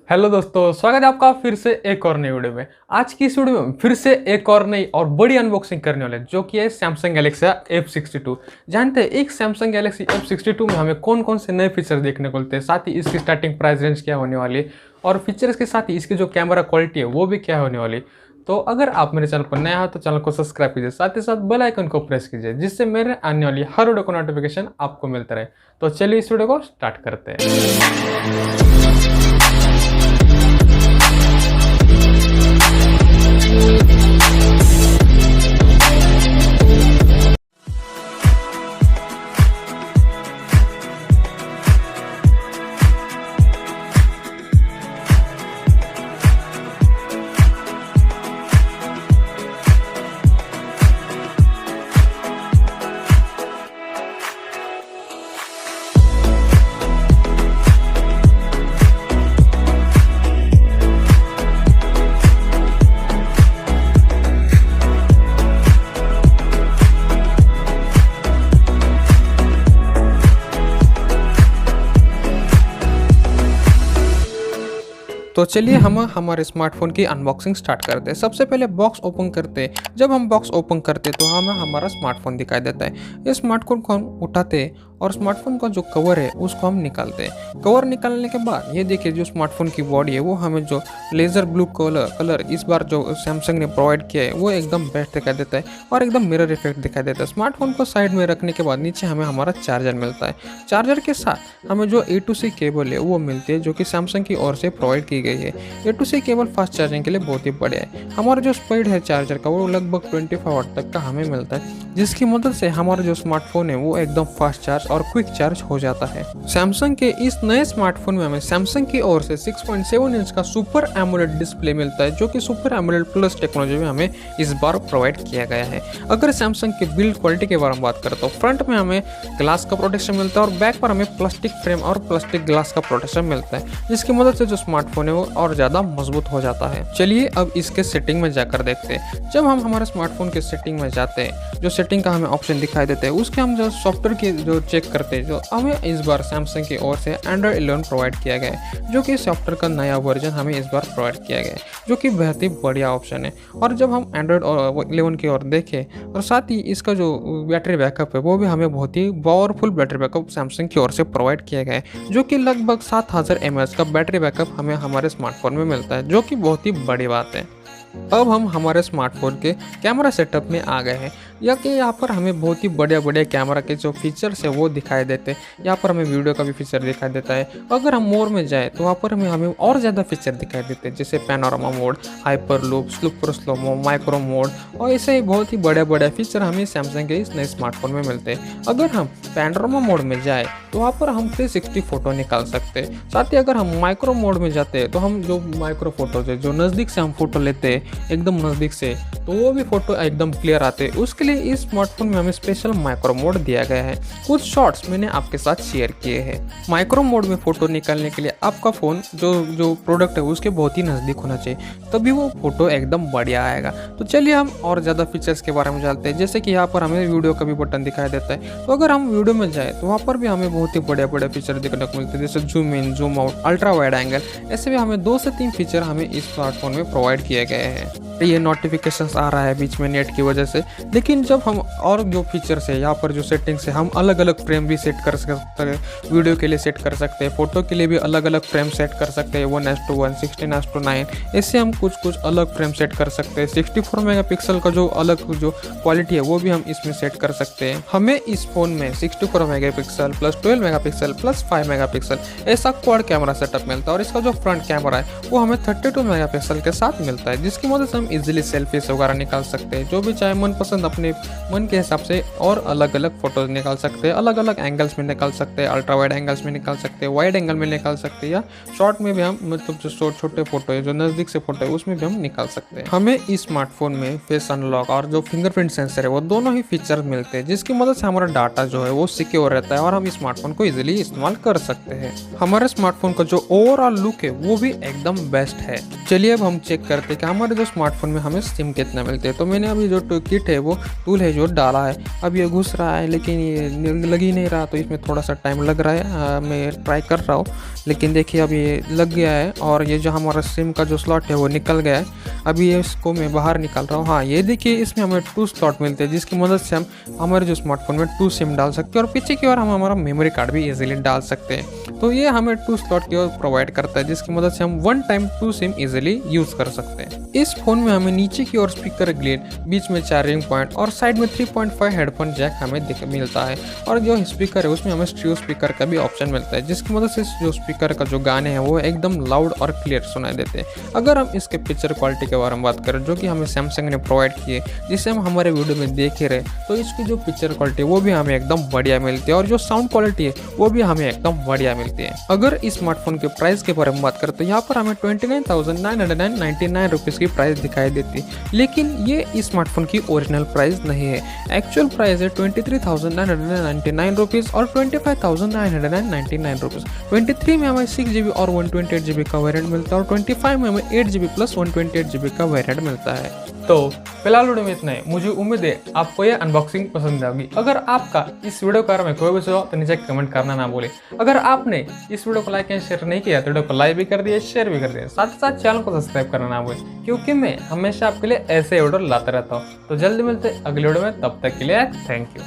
Hello दोस्तों, स्वागत है आपका फिर से एक और नई वीडियो में। आज की इस वीडियो में फिर से एक और नई और बड़ी अनबॉक्सिंग करने वाले जो कि है सैमसंग गैलेक्सी F62। जानते हैं एक सैमसंग गैलेक्सी F62 में हमें कौन कौन से नए फीचर देखने को मिलते हैं, साथ ही इसकी स्टार्टिंग प्राइस रेंज क्या होने वाली है और फीचर्स के साथ ही इसकी जो कैमरा क्वालिटी है वो भी क्या होने वाली। तो अगर आप मेरे चैनल पर नया हो तो चैनल को सब्सक्राइब कीजिए, साथ ही साथ बेल आइकन को प्रेस कीजिए जिससे मेरे आने वाली हर वीडियो को नोटिफिकेशन आपको मिलता रहे। तो चलिए इस वीडियो को स्टार्ट करते हैं। तो चलिए हम हमारे स्मार्टफोन की अनबॉक्सिंग स्टार्ट करते हैं। सबसे पहले बॉक्स ओपन करते हैं। जब हम बॉक्स ओपन करते हैं तो हमें हमारा स्मार्टफोन दिखाई देता है। इस स्मार्टफोन को हम उठाते हैं और स्मार्टफोन का जो कवर है उसको हम निकालते हैं। कवर निकालने के बाद ये देखिए जो स्मार्टफोन की बॉडी है वो हमें जो लेज़र ब्लू कलर इस बार जो सैमसंग ने प्रोवाइड किया है वो एकदम बेस्ट दिखाई देता है और एकदम मिरर इफेक्ट दिखाई देता है। स्मार्टफोन को साइड में रखने के बाद नीचे हमें हमारा चार्जर मिलता है। चार्जर के साथ हमें जो A to C केबल है वो मिलती है जो कि सैमसंग की ओर से प्रोवाइड की गई है। A to C cable fast charging के लिए बहुत ही बढ़िया है। हमारा जो स्पीड है चार्जर का वो लगभग 25 वाट तक का हमें मिलता है, जिसकी मदद से हमारा जो स्मार्टफोन है वो एकदम फास्ट चार्ज और क्विक चार्ज हो जाता है। सैमसंग के इस नए स्मार्टफोन में हमें सैमसंग की ओर से 6.7 इंच का सुपर एमोलेड डिस्प्ले मिलता है जो कि सुपर एमोलेड प्लस टेक्नोलॉजी में हमें इस बार प्रोवाइड किया गया है। अगर सैमसंग की बिल्ड क्वालिटी के बारे में बात करें तो फ्रंट में हमें ग्लास का प्रोटेक्शन मिलता है और बैक पर हमें प्लास्टिक फ्रेम और प्लास्टिक ग्लास का प्रोटेक्शन मिलता है, जिसकी मदद से जो स्मार्टफोन है वो और ज्यादा मजबूत हो जाता है। चलिए अब इसके सेटिंग में जाकर देखते हैं। जब हम हमारे स्मार्टफोन के सेटिंग में जाते हैं, जो सेटिंग का हमें ऑप्शन दिखाई देते हैं उसके हम जो सॉफ्टवेयर की जो चेक करते हैं, जो हमें इस बार सैमसंग की ओर से एंड्रॉइड 11 प्रोवाइड किया गया है, जो कि सॉफ्टवेयर का नया वर्जन हमें इस बार प्रोवाइड किया गया है, जो कि बहुत ही बढ़िया ऑप्शन है। और जब हम एंड्रॉइड 11 की ओर देखें और साथ ही इसका जो बैटरी बैकअप है वो भी हमें बहुत ही पावरफुल बैटरी बैकअप सैमसंग की ओर से प्रोवाइड किया गया है, जो कि लगभग 7000 mAh का बैटरी बैकअप हमें हमारे स्मार्टफोन में मिलता है, जो कि बहुत ही बड़ी बात है। अब हम हमारे स्मार्टफोन के कैमरा सेटअप में आ गए हैं, या कि यहाँ पर हमें बहुत ही बढ़िया बढ़िया कैमरा के जो फीचर्स है वो दिखाई देते हैं। यहाँ पर हमें वीडियो का भी फीचर दिखाई देता है। अगर हम मोर में जाए तो वहाँ पर हमें और ज़्यादा फीचर दिखाई देते हैं, जैसे panorama mode, hyper loop, super slow, micro mode और ऐसे ही बहुत ही बड़े बड़े फीचर हमें सैमसंग के इस नए स्मार्टफोन में मिलते हैं। अगर हम पैनोरामा मोड में जाए तो वहाँ पर हम 360 फोटो निकाल सकते हैं। साथ ही अगर हम माइक्रो मोड में जाते हैं तो हम जो माइक्रो फोटोज है, जो नज़दीक से हम फोटो लेते हैं एकदम नज़दीक से, तो वो भी फोटो एकदम क्लियर आते हैं। उसके लिए इस स्मार्टफोन में हमें स्पेशल माइक्रो मोड दिया गया है। कुछ शॉट्स मैंने आपके साथ शेयर किए हैं। माइक्रो मोड में फोटो निकालने के लिए आपका फ़ोन जो प्रोडक्ट है उसके बहुत ही नज़दीक होना चाहिए, तभी वो फोटो एकदम बढ़िया आएगा। तो चलिए हम और ज़्यादा फीचर्स के बारे में जानते हैं। जैसे कि यहाँ पर हमें वीडियो का भी बटन दिखाई देता है, तो अगर हम वीडियो में जाए तो वहाँ पर भी हमें बहुत ही बढ़िया बढ़िया फीचर देखने को मिलते हैं, जैसे zoom in, zoom out, ultra wide angle. ऐसे भी हमें 2 से 3 फीचर हमें इस स्मार्टफोन में प्रोवाइड किए गए हैं। ये नोटिफिकेशंस आ रहा है बीच में नेट की वजह से, लेकिन जब हम और जो फीचर्स है यहाँ पर जो सेटिंग्स है, हम अलग अलग फ्रेम भी सेट कर सकते हैं। वीडियो के लिए सेट कर सकते हैं, फोटो के लिए भी अलग अलग फ्रेम सेट कर सकते हैं, 1:1, 16:9। ऐसे हम कुछ अलग फ्रेम सेट कर सकते हैं। 64 मेगापिक्सल का जो अलग जो क्वालिटी है वो भी हम इसमें सेट कर सकते हैं। हमें इस फोन में 64 megapixel plus 12 megapixel plus 5 megapixel ऐसा क्वाड कैमरा सेटअप मिलता है, और इसका जो फ्रंट कैमरा है वो हमें 32 मेगापिक्सल के साथ मिलता है, जिसकी मदद से हम इजीली सेल्फीज वगैरह निकाल सकते हैं। जो भी चाहे मनपसंद अपने मन के हिसाब से और अलग अलग फोटोज निकाल सकते हैं, अलग अलग एंगल्स में निकाल सकते हैं, अल्ट्रा वाइड एंगल्स में निकाल सकते हैं, वाइड एंगल में निकाल सकते हैं, या शॉर्ट में भी हम मतलब जो छोटे फोटो है, जो नज़दीक से फोटो है उसमें भी हम निकाल सकते हैं। हमें इस स्मार्टफोन में फेस अनलॉक और जो फिंगरप्रिंट सेंसर है वो दोनों ही फीचर मिलते हैं, जिसकी मदद से हमारा डाटा जो है वो सिक्योर रहता है और हम इस स्मार्टफोन को इजीली इस्तेमाल कर सकते हैं। हमारे स्मार्टफोन का जो ओवरऑल लुक है वो भी एकदम बेस्ट है। चलिए अब हम चेक करते हैं कि हमारे जो स्मार्टफोन स्मार्टफोन में हमें सिम कितने मिलते हैं। तो मैंने अभी जो किट है, वो टूल है जो डाला है, अब ये घुस रहा है लेकिन ये लग ही नहीं रहा, तो इसमें थोड़ा सा टाइम लग रहा है। मैं ट्राई कर रहा हूँ, लेकिन देखिए अब ये लग गया है और ये जो हमारा सिम का जो स्लॉट है वो निकल गया है। अभी ये इसको मैं बाहर निकाल रहा हूँ। हाँ, ये देखिए इसमें हमें 2 स्लॉट मिलते हैं, जिसकी मदद से हम हमारे जो स्मार्टफोन में 2 सिम डाल सकते हैं और पीछे की ओर हम हमारा मेमोरी कार्ड भी इजीली डाल सकते हैं। तो ये हमें 2 स्लॉट की ओर प्रोवाइड करता है, जिसकी मदद से हम 1 टाइम 2 सिम इजीली यूज़ कर सकते हैं। इस फोन में हमें नीचे की ओर स्पीकर ग्रिड, बीच में चार्जिंग पॉइंट और साइड में 3.5 हेडफोन जैक हमें मिलता है। और जो स्पीकर है उसमें हमें स्टीरियो स्पीकर का भी ऑप्शन मिलता है, जिसकी मदद से जो स्पीकर का जो गाने हैं वो एकदम लाउड और क्लियर सुनाई देते हैं। अगर हम इसके पिक्चर क्वालिटी के बारे में बात करें, जो कि हमें सैमसंग ने प्रोवाइड की है, जिसे हम हमारे वीडियो में देख ही रहे, तो इसकी जो पिक्चर क्वालिटी है वो भी हमें एकदम बढ़िया मिलती है और जो साउंड क्वालिटी है वो भी हमें एकदम बढ़िया मिलती है। अगर इस स्मार्टफोन के प्राइस के बारे में बात करें तो यहाँ पर हमें 29,999 रुपीज़ की प्राइस दिखाई देती है, लेकिन ये इस स्मार्टफोन की ओरिजिनल प्राइस नहीं है। एक्चुअल प्राइस है 23,999 रुपीज़ और 25,999 रुपीज़। 23 में हमें 6GB और 128GB का वेरिएंट मिलता है और 25 में हमें 8GB प्लस 128GB का वेरिएंट मिलता है। तो फिलहाल वीडियो में इतना ही। मुझे उम्मीद है आपको ये अनबॉक्सिंग पसंद आएगी। अगर आपका इस वीडियो के बारे में कोई भी सुझाव तो नीचे कमेंट करना ना भूलें। अगर आपने इस वीडियो को लाइक एंड शेयर नहीं किया तो वीडियो को लाइक भी कर दिए, शेयर भी कर दिए, साथ ही साथ चैनल को सब्सक्राइब करना ना भूलें, क्योंकि मैं हमेशा आपके लिए ऐसे वीडियो लाता रहता हूँ। तो जल्दी मिलते अगले वीडियो में, तब तक के लिए थैंक यू।